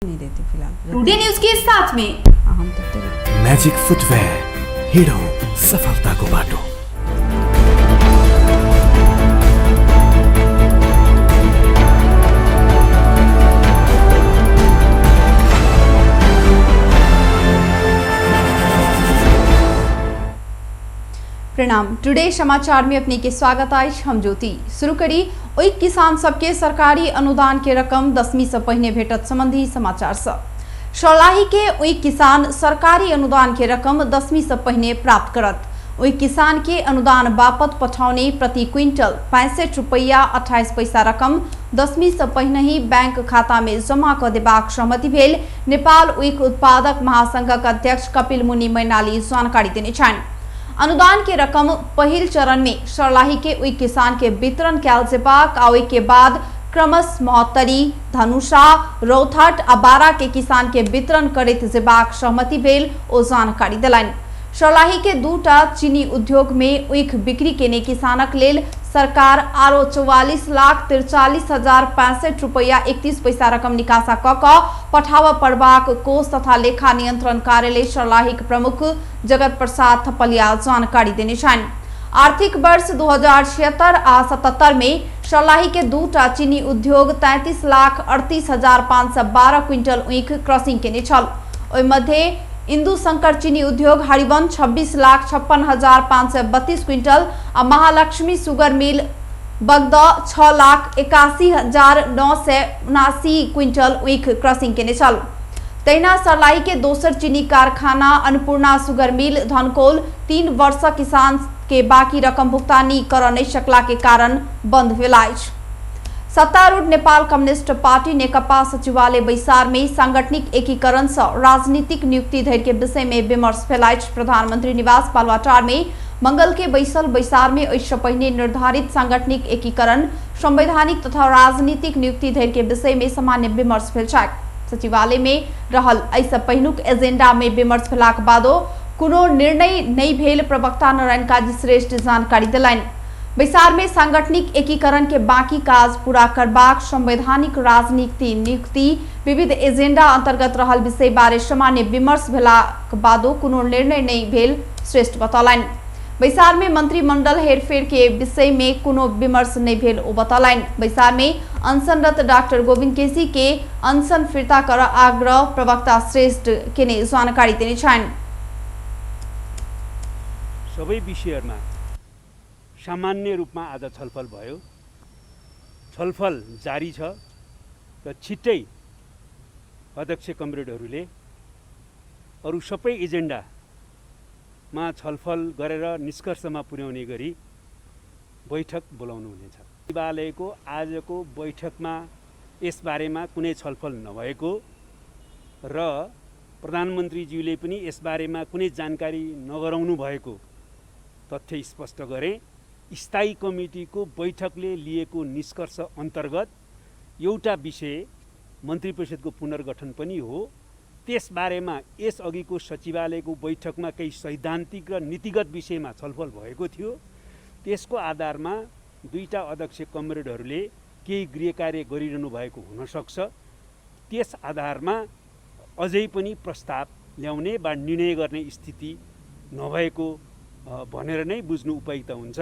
नहीं देती फिलहाल। टुडे न्यूज के साथ में हम तो तेरे मैजिक फुटवेयर हिडो सफलताको बाटो। प्रणाम। टुडे समाचार में अपने के स्वागत है। हम ज्योति शुरू करी ओई किसान सबके सरकारी अनुदान के रकम 10वीं से पहिने भेटत संबंधी समाचार सर्लाही के ओई किसान सरकारी अनुदान के रकम 10वीं से पहिने प्राप्त करत। ओई किसान के अनुदान बापत पठाउने प्रति क्विंटल 65 रुपैया 28 पैसा रकम 10वीं से पहिने ही बैंक खाता में जमा कर देबाक सहमति भेल नेपाल उइक उत्पादक महासंघक अध्यक्ष कपिल मुनि मैनाली जानकारी देने छन्। अनुदान के रकम पहिल चरण में सर्लाही के ओई किसान के वितरण कैल जेबाक आ ओई के बाद क्रमश महोत्तरी, धनुषा, रौथाट आ बारा के किसान के वितरण करैत जेबाक सहमति भेल ओ जानकारी देलनि। सर्लाही के दूटा चीनी उद्योग में उइक बिक्री केने किसानक लेल सरकार आरो 44,43,065 रुपैया 31 पैसा रकम निकासा क पठाव पड़बाक कोष तथा लेखा नियंत्रण कार्यालय सर्लाही के प्रमुख जगत प्रसाद थपलिया जानकारी देने छन्। आर्थिक वर्ष 2076 आ 77 में सर्लाही के दूटा चीनी उद्योग 33,38,512 क्विंटल उइक क्रसिंग केने छल। ओहि मध्य इंदु शंकर चीनी उद्योग हरिवन 26,56,532 क्विंटल आ Mahalakshmi sugar mill Bagad 6,81,979 quintal उइक क्रसिंग केने छल। तैना सर्लाही के दोसर चीनी कारखाना अन्नपूर्णा सुगर मिल धनकोल 3 वर्ष किसान के बाकी रकम भुगतानी कर नहीं सकला के कारण बंद भेल अछि। सत्तारूढ़ नेपाल कम्युनिस्ट पार्टी नेकपा सचिवालय बैसार में सांगठनिक एकीकरण से राजनीतिक नियुक्ति धैर्य के विषय में विमर्श भेल अछि। प्रधानमंत्री निवास बालुवाटार में मंगल के बैसल बैसार में ऐसे पहिने निर्धारित सांगठनिक एकीकरण, संवैधानिक तथा राजनीतिक नियुक्ति धैर्य के विषय में सामान्य विमर्श भेल छै। सचिवालय में रहल ऐसे पहिनुक एजेंडा में विमर्श भेलाक बादो कोनो निर्णय नहीं भेल प्रवक्ता नारायण काजी श्रेष्ठ जानकारी देलनि। बैसार में सांगठनिक एकीकरण के बाकी काज पूरा करबाक संवैधानिक राजनीति नियुक्ति विविध एजेंडा अंतर्गत रहल विषय बारे सामान्य विमर्श भेलाक बादो कोनो निर्णय नहीं भेल श्रेष्ठ बतौलनि। बैसार में मंत्रिमंडल हेरफेर के विषय में कोनो विमर्श नहीं भेल ओ बतौलनि। बैसार में अनशनरत डॉक्टर गोविंद केसी के अनशन फिर्ता कर आग्रह प्रवक्ता श्रेष्ठ केने जानकारी देने छन्। सबै विषयहरुमा सामान्य रूपमा आज छलफल भयो। छलफल जारी छ र छिट्टै अध्यक्ष कमरेडहरूले अरु सबै एजेन्डामा छलफल गरेर निष्कर्षमा पुर्याउने गरी बैठक बोलाउनु हुनेछ। सचिवालयको आजको बैठकमा यसबारेमा कुनै छलफल नभएको र प्रधानमन्त्रीज्यूले पनि यसबारेमा कुनै जानकारी नगराउनु भएको तथ्य स्पष्ट गरे। स्थायी कमिटीको बैठकले लिएको निष्कर्ष अन्तर्गत एउटा विषय मन्त्री परिषदको पुनर्गठन पनि हो। त्यसबारेमा यसअघिको सचिवालयको बैठकमा केही सैद्धान्तिक र नीतिगत विषयमा छलफल भएको थियो। त्यसको आधारमा दुईटा अध्यक्ष कमरेडहरूले केही गृह कार्य गरिरहनु भएको हुन सक्छ। त्यस आधारमा अझै पनि प्रस्ताव ल्याउने वा निर्णय गर्ने स्थिति नभएको भनेर नै बुझ्नु उपयुक्त हुन्छ।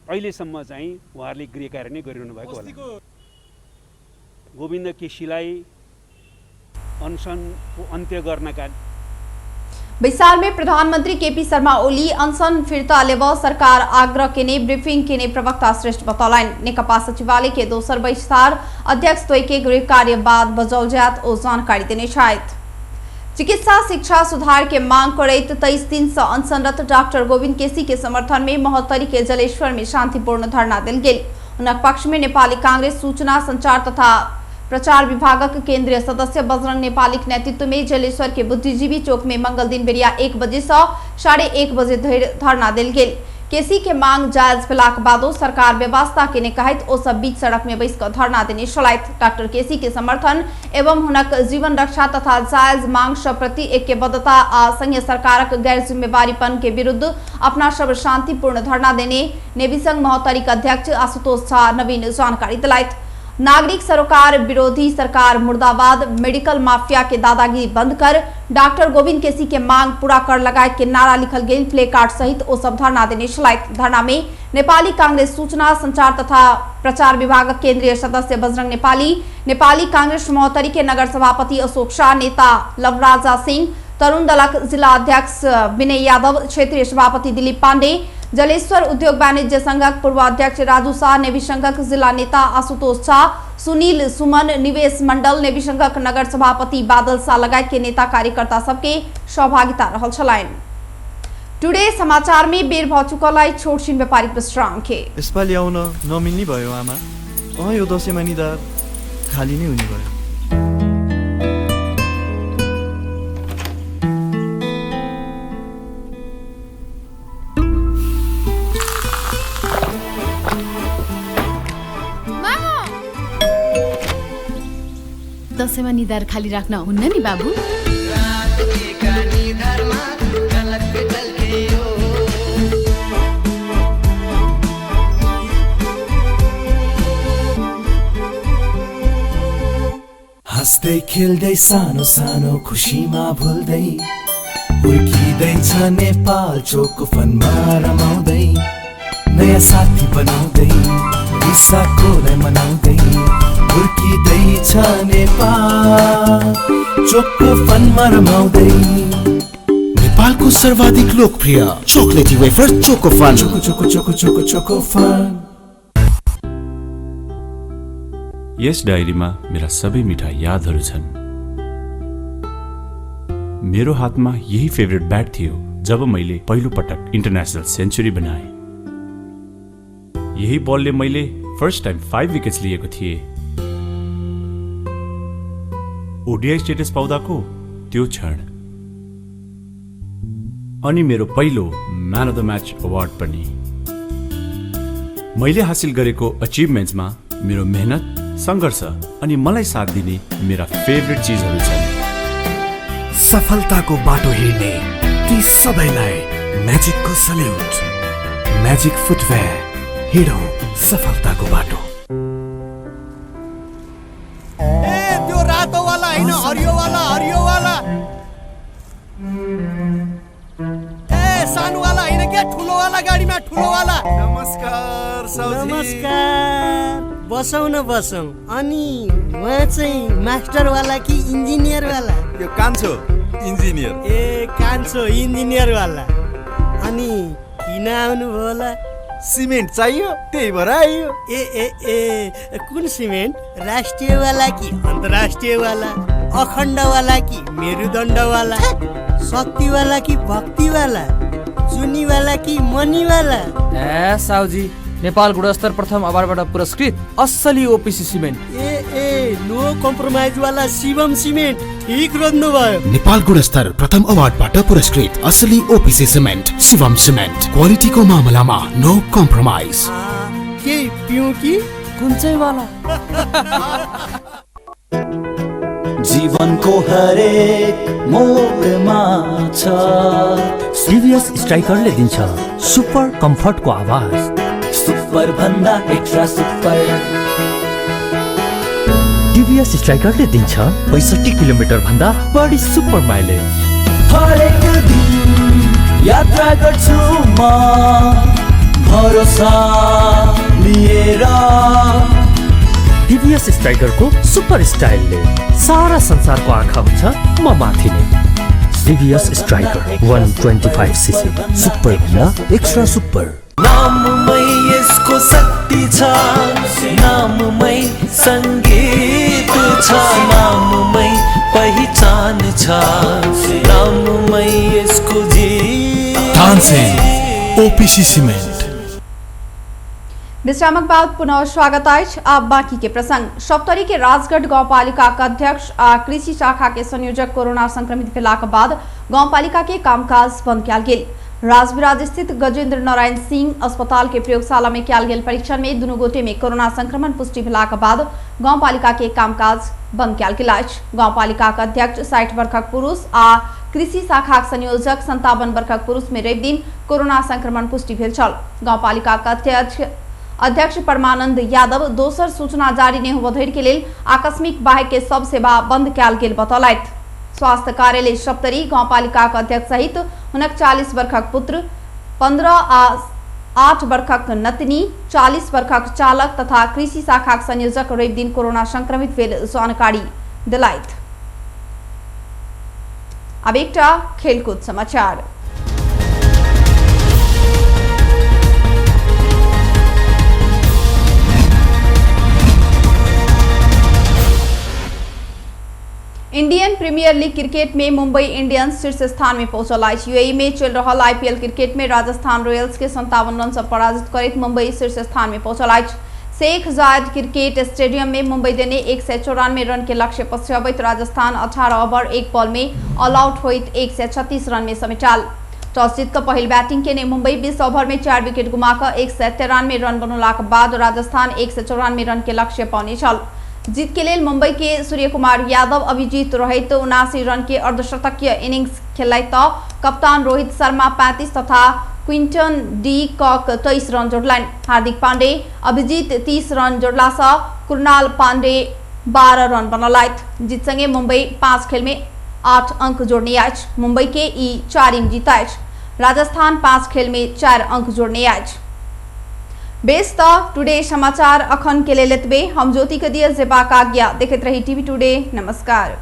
अहिलेसम्म चाहिँ उहाँहरूले गृह कार्य नै गरिरहनु भएको होला। गोविन्द केसीलाई अनसनको अन्त्य गर्नका बैसार में प्रधानमंत्री केपी शर्मा ओली अनशन फिर्ता लेव सरकार आग्रह केने ब्रीफिंग केने प्रवक्ता श्रेष्ठ बतौलनि। नेकपा सचिवालय के दोसर बैसार अध्यक्ष द्वय के गृह कार्य बाद बजौल जात ओ जानकारी देने छथि। चिकित्सा शिक्षा सुधार के मांग करैत 23 दिन से अनशनरत डॉक्टर गोविंद केसी के समर्थन में महोत्तरी के जलेश्वर में शांतिपूर्ण धरना देल गेल। उनक पक्ष में नेपाली कांग्रेस सूचना संचार तथा प्रचार विभागक केंद्रीय सदस्य बजरंग नेपाली के नेतृत्व में जलेश्वर के बुद्धिजीवी चौक में मंगल दिन बेरिया 1 बजे से 1:30 बजे धरि धरना देल गेल। केसी के मांग जायज भेलाक बादो सरकार व्यवस्था केने कहैत ओ सब बीच सड़क में बैस कर धरना देने छलथि। डॉक्टर केसी के समर्थन एवं हुनक जीवन रक्षा तथा जायज मांग सब प्रति ऐक्यबद्धता आ संघीय सरकारक गैर जिम्मेवारीपन के विरुद्ध अपना सब शांतिपूर्ण धरना देने नेविसंघ महोत्तरी अध्यक्ष आशुतोष झा नवीन जानकारी दिलाइत। नागरिक सरोकार विरोधी सरकार मुर्दाबाद, मेडिकल माफिया के दादागिरी बंद कर, डॉक्टर गोविंद केसी के मांग पूरा कर लगायत के नारा लिखल गेल प्ले कार्ड सहित ओ सब धरना देने छलैथ। धरना में नेपाली कांग्रेस सूचना संचार तथा प्रचार विभाग केंद्रीय सदस्य बजरंग नेपाली, नेपाली कांग्रेस महोत्तरी के नगर सभापति अशोक शाह, नेता लवराजा सिंह, तरुण दलक जिला अध्यक्ष विनय यादव, क्षेत्रीय सभापति दिलीप पांडे, जलेश्वर उद्योग वाणिज्य संघक पूर्व अध्यक्ष राजू शाह, नेवी संघक जिला नेता आशुतोष शाह, सुनील सुमन, निवेश मंडल, नेवी संघक नगर सभापति बादल शाह लगायत के नेता कार्यकर्ता सबके सहभागिता रहल छलैन। टुडे समाचार में बेर भ चुकलाई छोटछिन व्यापारिक विश्राम के यसपालि आउन नमिल्ने भयो आमा। यो दसैँमा निधार खाली नै हुने भयो। दसैँमा निधार खाली राख्न हुन्न नि बाबु। हाँस्दै खेल्दै सानो सानो खुसीमा भुल्दै हुर्किँदैछ नेपाल चोको फनमा रमाउँदै, नयाँ साथी बनाउँदै विशाखोलाई मनाउँदै हुर्किँदैछ नेपाल चोको फनमा रमाउँदै। नेपालको सर्वाधिक लोकप्रिय chocolatey wafer choco fun. Choco choco choco choco choco fun. यस डायरीमा मेरा सबै मिठा यादहरू छन्। मेरो हातमा यही फेभरेट ब्याट थियो जब मैले पहिलो पटक इन्टरनेसनल सेन्चुरी बनाए। यही बलले मैले फर्स्ट टाइम 5 विकेट्स लिएको थिएँ। ओडीआई स्टेटस पाउँदाको त्यो क्षण, अनि मेरो पहिलो man of the match award पनि। मैले हासिल गरेको अचिभमेन्ट्समा मेरो मेहनत, संघर्ष अनि मलाई साथ दिने मेरा फेभरेट चीजहरू छन्। सफलताको बाटो हिँड्ने ती सबैलाई म्याजिकको सल्युट। म्याजिक फुटवेयर, हिँडौँ सफलताको बाटो। त्यो रातो वाला हैन, हरियो वाला, हरियो वाला। सानो वाला हैन के, ठुलो वाला गाडीमा ठुलो वाला। नमस्कार साउजी। नमस्कार। बसौँ न बसौँ। अनि उहाँ चाहिँ मास्टर वाला कि इन्जिनियर वाला? यो कान्छो इन्जिनियर। ए कान्छो इन्जिनियर वाला। अनि किन आउनु भयो होला? सिमेन्ट चाहियो, त्यही भएर आइयो। ए ए ए कुन सिमेन्ट? राष्ट्रिय वाला कि अन्तर्राष्ट्रिय वाला? अखण्ड वाला कि मेरुदण्ड वाला? शक्ति वाला कि भक्ति वाला? जुनी वाला कि मनी वाला? ए साउजी, नेपाल गुणस्तर प्रथम अवार्डबाट पुरस्कृत असली ओपीसी सिमेन्ट। ए नो कम्प्रोमाइज वाला शिवम सिमेन्ट। ठीक रोज्नु भयो। नेपाल गुणस्तर प्रथम अवार्डबाट पुरस्कृत असली ओपीसी सिमेन्ट शिवम सिमेन्ट। क्वालिटीको मामलामा नो कम्प्रोमाइज। के पिउँ कि कुन चाहिँ वाला? जीवनको हरेक मोडमा छ सीरियस स्ट्राइकरले दिन्छ सुपर कम्फर्टको आवाज। सुपर भन्दा एक्स्ट्रा सुपर। टिभीएस स्ट्राइकरले दिन्छ 65 किलोमिटर भन्दा बढी सुपर माइलेज। हरेक दिन यात्रा गर्छु म भरोसा लिएर। टिभीएस स्ट्राइकरको सुपर स्टाइलले सारा संसारको आँखा हुन्छ म माथि नै। टिभीएस स्ट्राइकर 125cc सुपर भन्दा एक्स्ट्रा सुपर। नाममै यसको शक्ति छ, नाममै संगीत छ, नाममै पहिचान छ, नाममै यसको जीत। Tansen OPC cement. विश्रामक बाद पुनः स्वागत है। अब बाकी के प्रसंग। सप्तरी के राजगढ़ गाउँपालिका का अध्यक्ष कृषि शाखा के संयोजक कोरोना संक्रमित भेला के बाद गाउँपालिका के कामकाज बंद किया गेल। राजविराज स्थित गजेंद्र नारायण सिंह अस्पताल के प्रयोगशाला में किया गेल परीक्षण में दुनू गोटे में कोरोना संक्रमण पुष्टि भेला के बाद गाउँपालिका के कामकाज बंद किया गेल अछि। गाउँपालिका के अध्यक्ष 60 वर्षक पुरुष आ कृषि शाखा संयोजक 57 वर्षक पुरुष में रवि दिन कोरोना संक्रमण पुष्टि भेल छल। गाउँपालिका के अध्यक्ष अध्यक्ष परमानंद यादव दोसर सूचना जारी नहीं होबा धरि के लेल आकस्मिक बाहेक के सब सेवा बंद कयल गेल बतौलथि। स्वास्थ्य कार्यालय सप्तरी गाउँपालिका अध्यक्ष सहित 39 वर्षक पुत्र, 15 आ 8 वर्षक नतनी, 40 वर्षक चालक तथा कृषि शाखा संयोजक रवि दिन कोरोना संक्रमित भेल जानकारी दिलाइथ। अब एकटा खेलकूद समाचार। इंडियन प्रीमियर लीग क्रिकेट में मुंबई इंडियंस शीर्ष स्थान में पहुंचल है। यूएई में चल रहा आईपीएल क्रिकेट में राजस्थान रॉयल्स के 57 रन से पराजित कर मुंबई शीर्ष स्थान में पहुंचल है। शेख जायद क्रिकेट स्टेडियम में मुंबई ने 194 रन के लक्ष्य पछ्यावत राजस्थान 18 ओवर 1 बॉल में ऑल आउट होइत 136 रन में समेटल। टॉस जीतकर पहल बैटिंग के मुंबई 20 ओवर में 4 विकेट गुमाकर 193 रन बनौला बाद राजस्थान 194 रन के लक्ष्य पाउने छल। जीत के लिए मुंबई के सूर्य कुमार यादव अभिजीत रहित 79 रन के अर्धशतकीय इनिंग्स खेल कप्तान रोहित शर्मा 35 तथा क्विंटन डी कॉक 23 रन जोड़लन। हार्दिक पांडे अभिजीत 30 रन जोड़ला कुरनाल पांडे 12 रन बनौलथ। जीत संगे मुंबई 5 खेल में 8 अंक जोड़ने आज मुंबई के 4 इंक जीता। राजस्थान 5 खेल में 4 अंक जोड़ने आज। बेस टुडे समाचार अखन के लिए हम ज्योति के दिए जेबा काग्या देखते रही टीवी टुडे। नमस्कार।